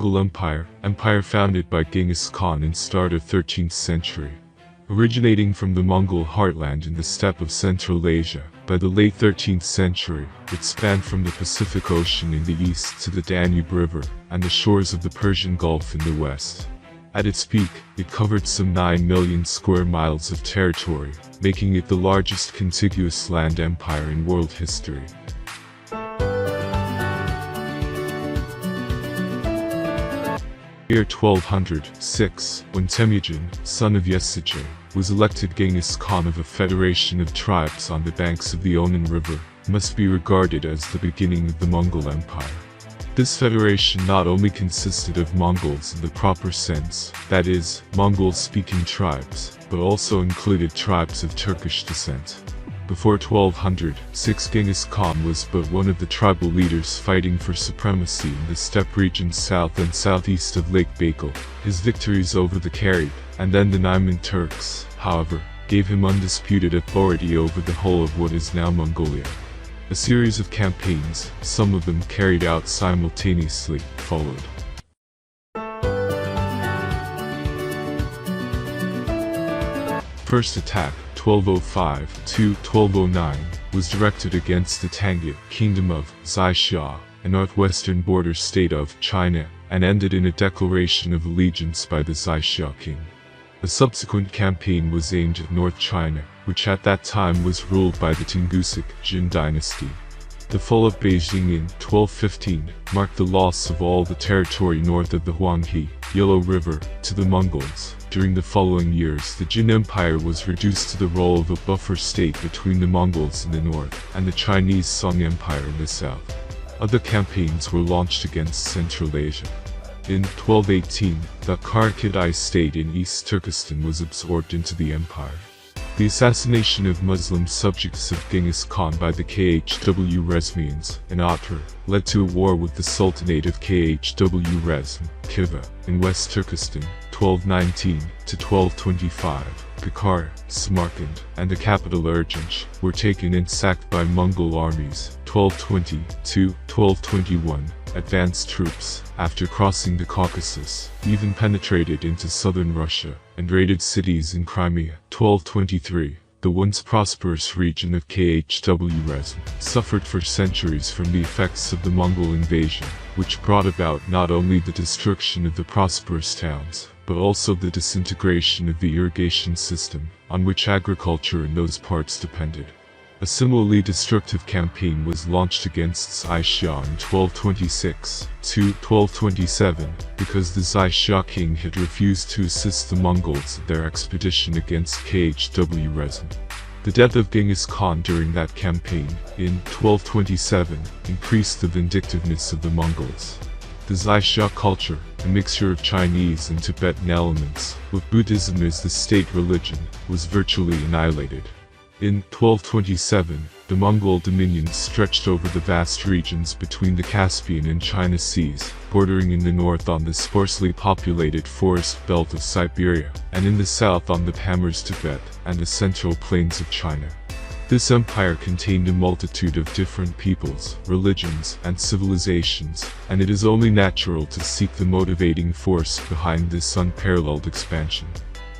Mongol Empire founded by Genghis Khan in start of 13th century. Originating from the Mongol heartland in the steppe of Central Asia, by the late 13th century, it spanned from the Pacific Ocean in the east to the Danube River and the shores of the Persian Gulf in the west. At its peak, it covered some 9 million square miles of territory, making it the largest contiguous land empire in world history. Year 1206, when Temujin, son of Yesigey, was elected Genghis Khan of a federation of tribes on the banks of the Onan River, must be regarded as the beginning of the Mongol Empire. This federation not only consisted of Mongols in the proper sense, that is, Mongol-speaking tribes, but also included tribes of Turkish descent. Before 1206, Genghis Khan was but one of the tribal leaders fighting for supremacy in the steppe region south and southeast of Lake Baikal. His victories over the Karib, and then the Naiman Turks, however, gave him undisputed authority over the whole of what is now Mongolia. A series of campaigns, some of them carried out simultaneously, followed. First attack, 1205–1209, was directed against the Tangut Kingdom of Xiexia, a northwestern border state of China, and ended in a declaration of allegiance by the Xiexia king. A subsequent campaign was aimed at North China, which at that time was ruled by the Tungusic Jin dynasty. The fall of Beijing in 1215 marked the loss of all the territory north of the Huanghe, Yellow River, to the Mongols. During the following years, the Jin Empire was reduced to the role of a buffer state between the Mongols in the north and the Chinese Song Empire in the south. Other campaigns were launched against Central Asia. In 1218, the Karakidai state in East Turkestan was absorbed into the empire. The assassination of Muslim subjects of Genghis Khan by the Khw-Rezmians in Otrar led to a war with the Sultanate of Khw-Rezm, Khiva, in West Turkestan, 1219–1225. Bukhara, Samarkand, and the capital Urgench were taken and sacked by Mongol armies, 1220–1221. Advanced troops, after crossing the Caucasus, even penetrated into southern Russia, and raided cities in Crimea. 1223, the once prosperous region of Khw-Rezm, suffered for centuries from the effects of the Mongol invasion, which brought about not only the destruction of the prosperous towns, but also the disintegration of the irrigation system, on which agriculture in those parts depended. A similarly destructive campaign was launched against Xiexia in 1226–1227, because the Xiexia king had refused to assist the Mongols in their expedition against Khw-Rezm. The death of Genghis Khan during that campaign, in 1227, increased the vindictiveness of the Mongols. The Xiexia culture, a mixture of Chinese and Tibetan elements, with Buddhism as the state religion, was virtually annihilated. In 1227, the Mongol dominions stretched over the vast regions between the Caspian and China Seas, bordering in the north on the sparsely populated forest belt of Siberia, and in the south on the Pamirs Tibet and the central plains of China. This empire contained a multitude of different peoples, religions, and civilizations, and it is only natural to seek the motivating force behind this unparalleled expansion.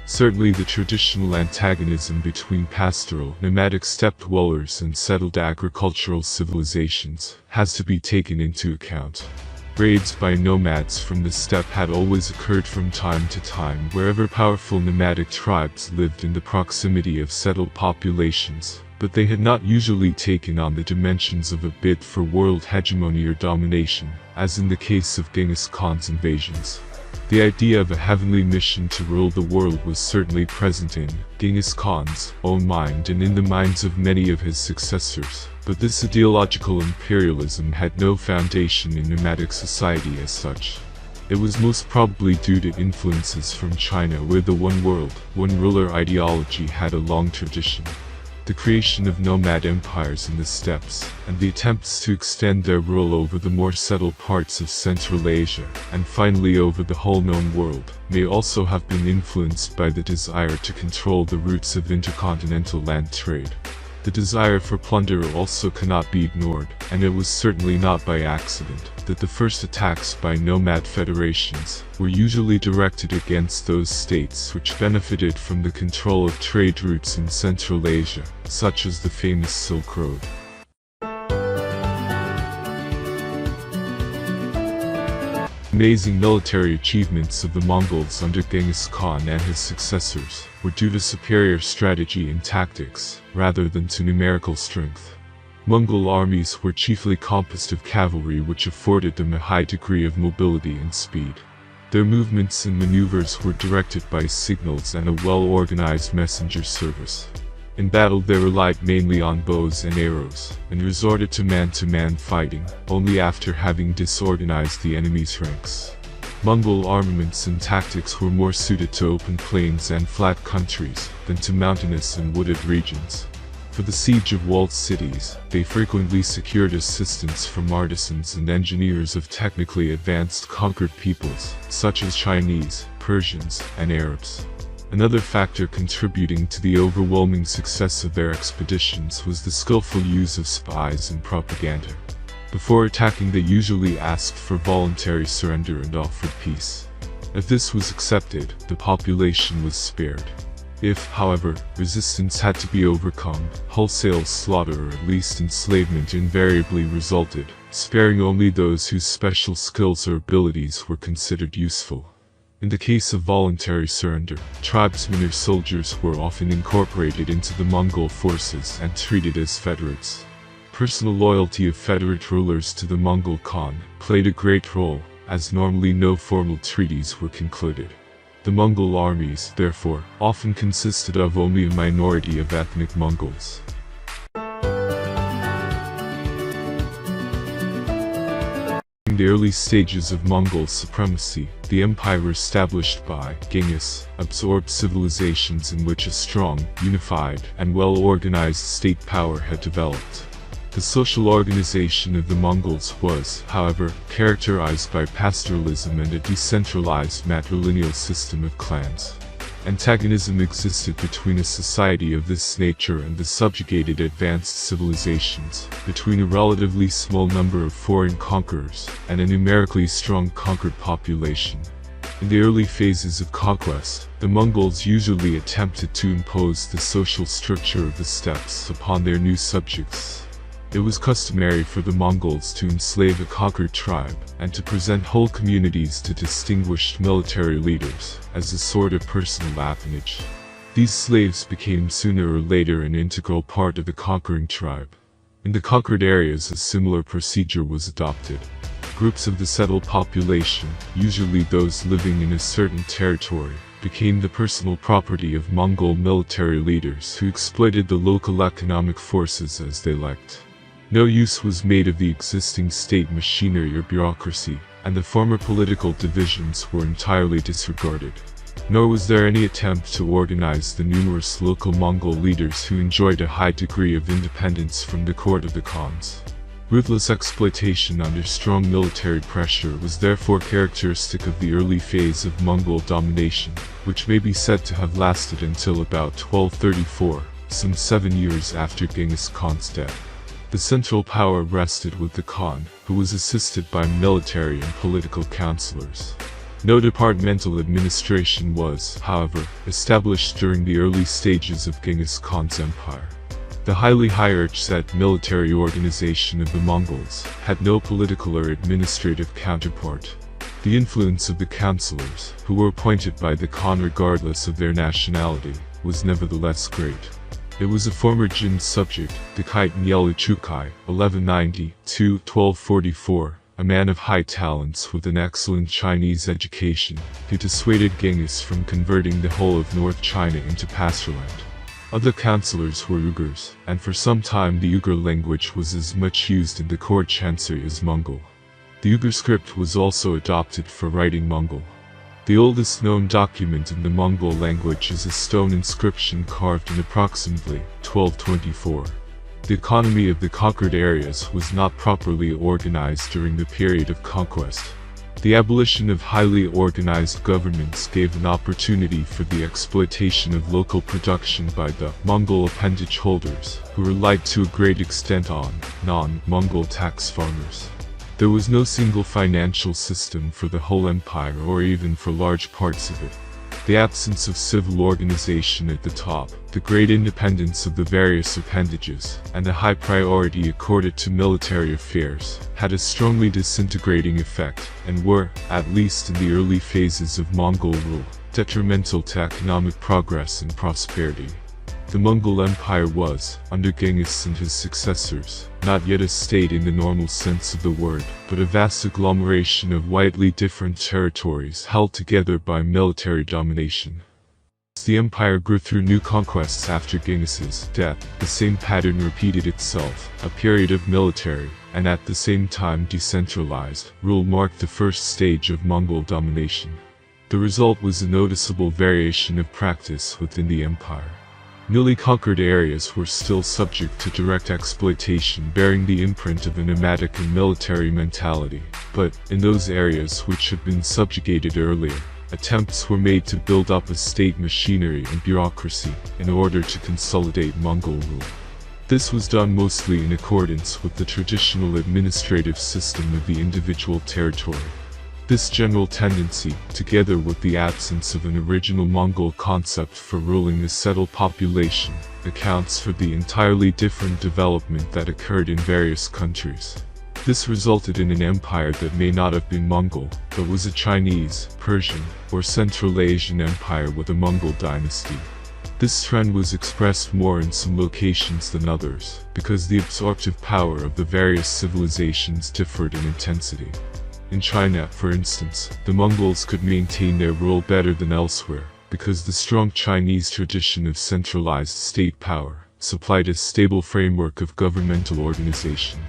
Certainly the traditional antagonism between pastoral, nomadic steppe dwellers and settled agricultural civilizations has to be taken into account. Raids by nomads from the steppe had always occurred from time to time wherever powerful nomadic tribes lived in the proximity of settled populations, but they had not usually taken on the dimensions of a bid for world hegemony or domination, as in the case of Genghis Khan's invasions. The idea of a heavenly mission to rule the world was certainly present in Genghis Khan's own mind and in the minds of many of his successors, but this ideological imperialism had no foundation in nomadic society as such. It was most probably due to influences from China, where the one world, one ruler ideology had a long tradition. The creation of nomad empires in the steppes, and the attempts to extend their rule over the more settled parts of Central Asia, and finally over the whole known world, may also have been influenced by the desire to control the routes of intercontinental land trade. The desire for plunder also cannot be ignored, and it was certainly not by accident that the first attacks by nomad federations were usually directed against those states which benefited from the control of trade routes in Central Asia, such as the famous Silk Road. Amazing military achievements of the Mongols under Genghis Khan and his successors were due to superior strategy and tactics, rather than to numerical strength. Mongol armies were chiefly composed of cavalry, which afforded them a high degree of mobility and speed. Their movements and maneuvers were directed by signals and a well-organized messenger service. In battle they relied mainly on bows and arrows, and resorted to man-to-man fighting only after having disorganized the enemy's ranks. Mongol armaments and tactics were more suited to open plains and flat countries than to mountainous and wooded regions. For the siege of walled cities, they frequently secured assistance from artisans and engineers of technically advanced conquered peoples, such as Chinese, Persians, and Arabs. Another factor contributing to the overwhelming success of their expeditions was the skillful use of spies and propaganda. Before attacking, they usually asked for voluntary surrender and offered peace. If this was accepted, the population was spared. If, however, resistance had to be overcome, wholesale slaughter or at least enslavement invariably resulted, sparing only those whose special skills or abilities were considered useful. In the case of voluntary surrender, tribesmen or soldiers were often incorporated into the Mongol forces and treated as federates. Personal loyalty of federate rulers to the Mongol Khan played a great role, as normally no formal treaties were concluded. The Mongol armies, therefore, often consisted of only a minority of ethnic Mongols. In the early stages of Mongol supremacy, the empire established by Genghis absorbed civilizations in which a strong, unified, and well-organized state power had developed. The social organization of the Mongols was, however, characterized by pastoralism and a decentralized matrilineal system of clans. Antagonism existed between a society of this nature and the subjugated advanced civilizations, between a relatively small number of foreign conquerors and a numerically strong conquered population. In the early phases of conquest, the Mongols usually attempted to impose the social structure of the steppes upon their new subjects. It was customary for the Mongols to enslave a conquered tribe and to present whole communities to distinguished military leaders as a sort of personal appanage. These slaves became sooner or later an integral part of the conquering tribe. In the conquered areas, a similar procedure was adopted. Groups of the settled population, usually those living in a certain territory, became the personal property of Mongol military leaders who exploited the local economic forces as they liked. No use was made of the existing state machinery or bureaucracy, and the former political divisions were entirely disregarded. Nor was there any attempt to organize the numerous local Mongol leaders who enjoyed a high degree of independence from the court of the Khans. Ruthless exploitation under strong military pressure was therefore characteristic of the early phase of Mongol domination, which may be said to have lasted until about 1234, some 7 years after Genghis Khan's death. The central power rested with the Khan, who was assisted by military and political counselors. No departmental administration was, however, established during the early stages of Genghis Khan's empire. The highly hierarchical military organization of the Mongols had no political or administrative counterpart. The influence of the counselors, who were appointed by the Khan regardless of their nationality, was nevertheless great. It was a former Jin subject, Dikait Nyelu Chukai, 1190–1244, a man of high talents with an excellent Chinese education, who dissuaded Genghis from converting the whole of North China into pastorland. Other counselors were Uyghurs, and for some time the Uyghur language was as much used in the court chancery as Mongol. The Uyghur script was also adopted for writing Mongol. The oldest known document in the Mongol language is a stone inscription carved in approximately 1224. The economy of the conquered areas was not properly organized during the period of conquest. The abolition of highly organized governments gave an opportunity for the exploitation of local production by the Mongol appendage holders, who relied to a great extent on non-Mongol tax farmers. There was no single financial system for the whole empire or even for large parts of it. The absence of civil organization at the top, the great independence of the various appendages, and the high priority accorded to military affairs, had a strongly disintegrating effect, and were, at least in the early phases of Mongol rule, detrimental to economic progress and prosperity. The Mongol Empire was, under Genghis and his successors, not yet a state in the normal sense of the word, but a vast agglomeration of widely different territories held together by military domination. As the empire grew through new conquests after Genghis's death, the same pattern repeated itself. A period of military, and at the same time decentralized, rule marked the first stage of Mongol domination. The result was a noticeable variation of practice within the empire. Newly conquered areas were still subject to direct exploitation, bearing the imprint of a nomadic and military mentality, but, in those areas which had been subjugated earlier, attempts were made to build up a state machinery and bureaucracy in order to consolidate Mongol rule. This was done mostly in accordance with the traditional administrative system of the individual territory. This general tendency, together with the absence of an original Mongol concept for ruling a settled population, accounts for the entirely different development that occurred in various countries. This resulted in an empire that may not have been Mongol, but was a Chinese, Persian, or Central Asian empire with a Mongol dynasty. This trend was expressed more in some locations than others, because the absorptive power of the various civilizations differed in intensity. In China, for instance, the Mongols could maintain their rule better than elsewhere, because the strong Chinese tradition of centralized state power supplied a stable framework of governmental organization.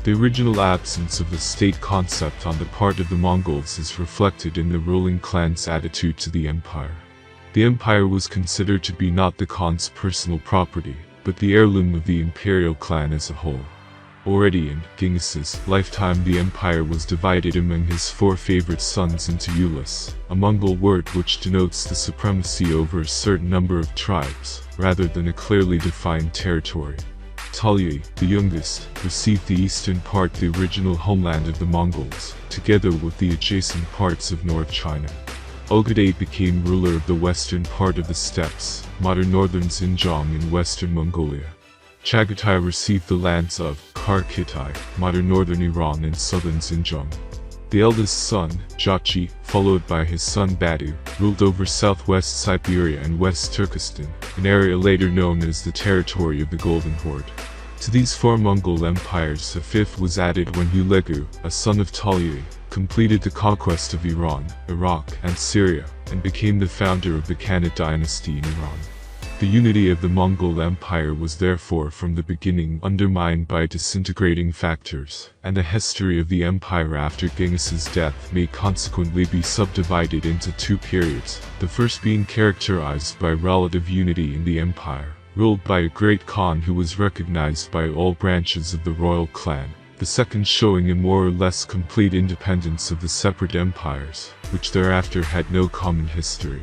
The original absence of the state concept on the part of the Mongols is reflected in the ruling clan's attitude to the empire. The empire was considered to be not the Khan's personal property, but the heirloom of the imperial clan as a whole. Already in Genghis's lifetime, the empire was divided among his 4 favorite sons into ulis, a Mongol word which denotes the supremacy over a certain number of tribes, rather than a clearly defined territory. Talyuy, the youngest, received the eastern part, the original homeland of the Mongols, together with the adjacent parts of North China. Ogadai became ruler of the western part of the steppes, modern northern Xinjiang in western Mongolia. Chagatai received the lands of Kharkitai, modern northern Iran and southern Xinjiang. The eldest son, Jachi, followed by his son Badu, ruled over southwest Siberia and West Turkestan, an area later known as the territory of the Golden Horde. To these 4 Mongol empires, a 5th was added when Hulegu, a son of Talyuy, completed the conquest of Iran, Iraq, and Syria, and became the founder of the Khanate dynasty in Iran. The unity of the Mongol Empire was therefore from the beginning undermined by disintegrating factors, and the history of the empire after Genghis's death may consequently be subdivided into 2 periods, the first being characterized by relative unity in the empire, ruled by a great Khan who was recognized by all branches of the royal clan, the second showing a more or less complete independence of the separate empires, which thereafter had no common history.